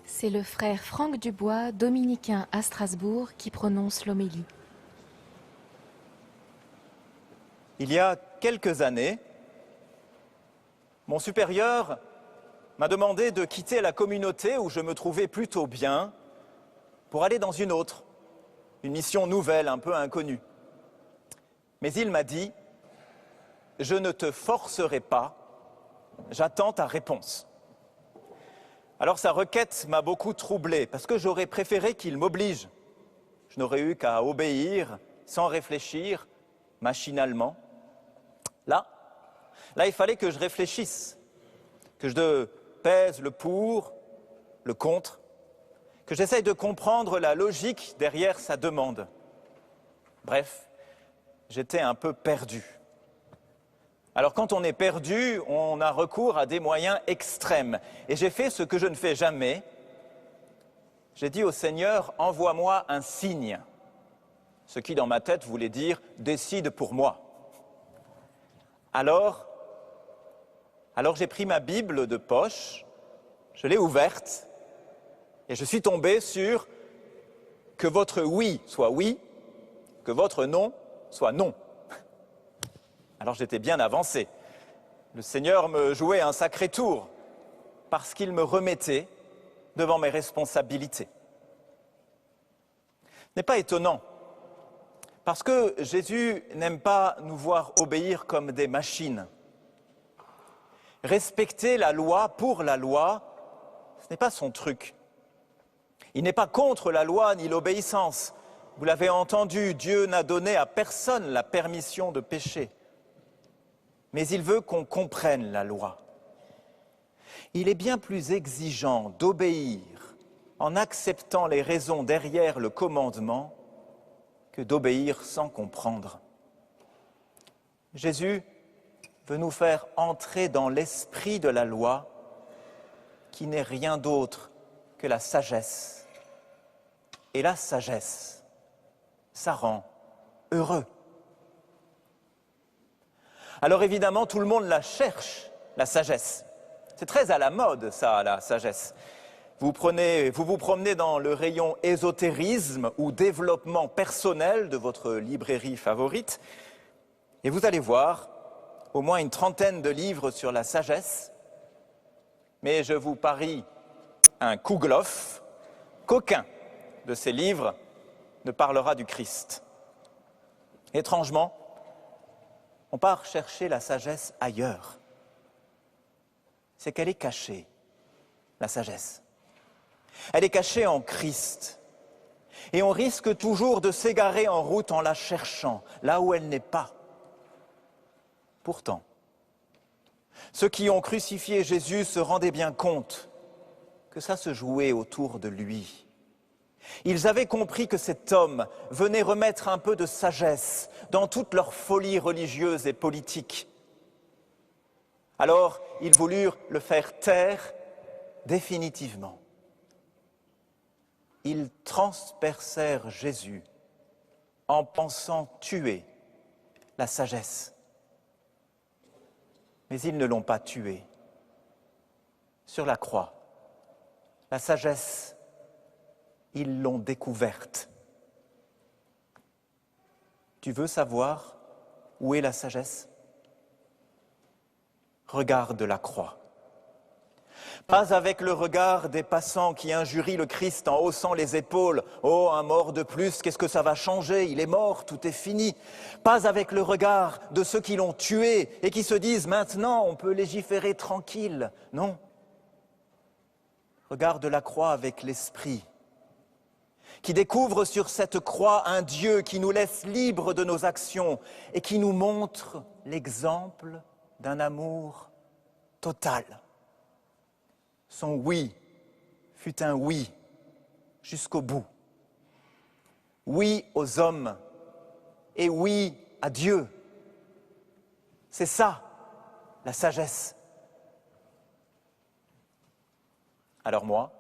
C'est le frère Franck Dubois, dominicain à Strasbourg, qui prononce l'homélie. Il y a quelques années, mon supérieur m'a demandé de quitter la communauté où je me trouvais plutôt bien pour aller dans une autre, une mission nouvelle, un peu inconnue. Mais il m'a dit « Je ne te forcerai pas, j'attends ta réponse ». Alors sa requête m'a beaucoup troublé parce que j'aurais préféré qu'il m'oblige. Je n'aurais eu qu'à obéir sans réfléchir, machinalement. Là, il fallait que je réfléchisse, que je pèse le pour, le contre, que j'essaye de comprendre la logique derrière sa demande. Bref, j'étais un peu perdu. Alors quand on est perdu, on a recours à des moyens extrêmes. Et j'ai fait ce que je ne fais jamais. J'ai dit au Seigneur, envoie-moi un signe. Ce qui dans ma tête voulait dire, décide pour moi. Alors j'ai pris ma Bible de poche, je l'ai ouverte et je suis tombé sur que votre oui soit oui, que votre non soit non. Alors j'étais bien avancé. Le Seigneur me jouait un sacré tour parce qu'il me remettait devant mes responsabilités. Ce n'est pas étonnant parce que Jésus n'aime pas nous voir obéir comme des machines. Respecter la loi pour la loi, ce n'est pas son truc. Il n'est pas contre la loi ni l'obéissance. Vous l'avez entendu, Dieu n'a donné à personne la permission de pécher. Mais il veut qu'on comprenne la loi. Il est bien plus exigeant d'obéir en acceptant les raisons derrière le commandement que d'obéir sans comprendre. Jésus veut nous faire entrer dans l'esprit de la loi qui n'est rien d'autre que la sagesse. Et la sagesse, ça rend heureux. Alors évidemment, tout le monde la cherche, la sagesse. C'est très à la mode, ça, la sagesse. Vous vous promenez dans le rayon ésotérisme ou développement personnel de votre librairie favorite et vous allez voir au moins une trentaine de livres sur la sagesse. Mais je vous parie un Kouglof qu'aucun de ces livres ne parlera du Christ. Étrangement, on part chercher la sagesse ailleurs. C'est qu'elle est cachée, la sagesse. Elle est cachée en Christ. Et on risque toujours de s'égarer en route en la cherchant, là où elle n'est pas. Pourtant, ceux qui ont crucifié Jésus se rendaient bien compte que ça se jouait autour de lui. Ils avaient compris que cet homme venait remettre un peu de sagesse dans toute leur folie religieuse et politique. Alors, ils voulurent le faire taire définitivement. Ils transpercèrent Jésus en pensant tuer la sagesse. Mais ils ne l'ont pas tué. Sur la croix, la sagesse, ils l'ont découverte. Tu veux savoir où est la sagesse? Regarde la croix. Pas avec le regard des passants qui injurient le Christ en haussant les épaules. « Oh, un mort de plus, qu'est-ce que ça va changer? Il est mort, tout est fini. » Pas avec le regard de ceux qui l'ont tué et qui se disent « Maintenant, on peut légiférer tranquille. » Non. Regarde la croix avec l'esprit, qui découvre sur cette croix un Dieu qui nous laisse libres de nos actions et qui nous montre l'exemple d'un amour total. Son oui fut un oui jusqu'au bout. Oui aux hommes et oui à Dieu. C'est ça, la sagesse. Alors moi,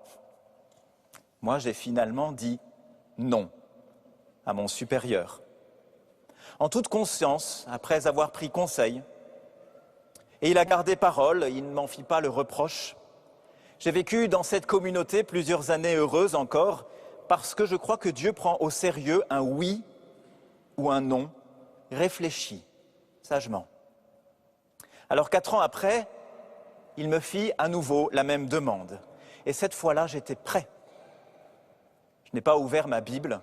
j'ai finalement dit non à mon supérieur. En toute conscience, après avoir pris conseil, et il a gardé parole, il ne m'en fit pas le reproche. J'ai vécu dans cette communauté plusieurs années heureuses encore, parce que je crois que Dieu prend au sérieux un oui ou un non réfléchi, sagement. Alors 4 ans après, il me fit à nouveau la même demande. Et cette fois-là, j'étais prêt. Je n'ai pas ouvert ma Bible,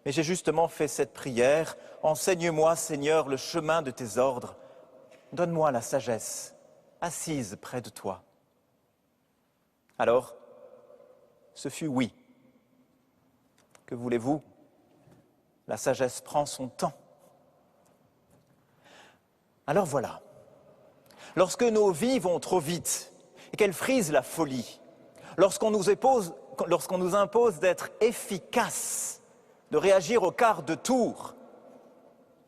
mais j'ai justement fait cette prière. Enseigne-moi, Seigneur, le chemin de tes ordres. Donne-moi la sagesse, assise près de toi. Alors, ce fut oui. Que voulez-vous? La sagesse prend son temps. Alors voilà, lorsque nos vies vont trop vite et qu'elles frisent la folie, lorsqu'on nous impose d'être efficace, de réagir au quart de tour,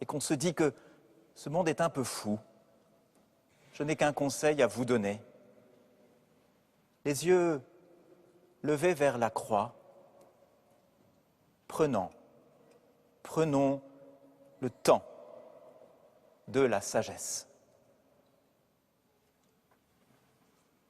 et qu'on se dit que ce monde est un peu fou, je n'ai qu'un conseil à vous donner. Les yeux levés vers la croix, prenons le temps de la sagesse.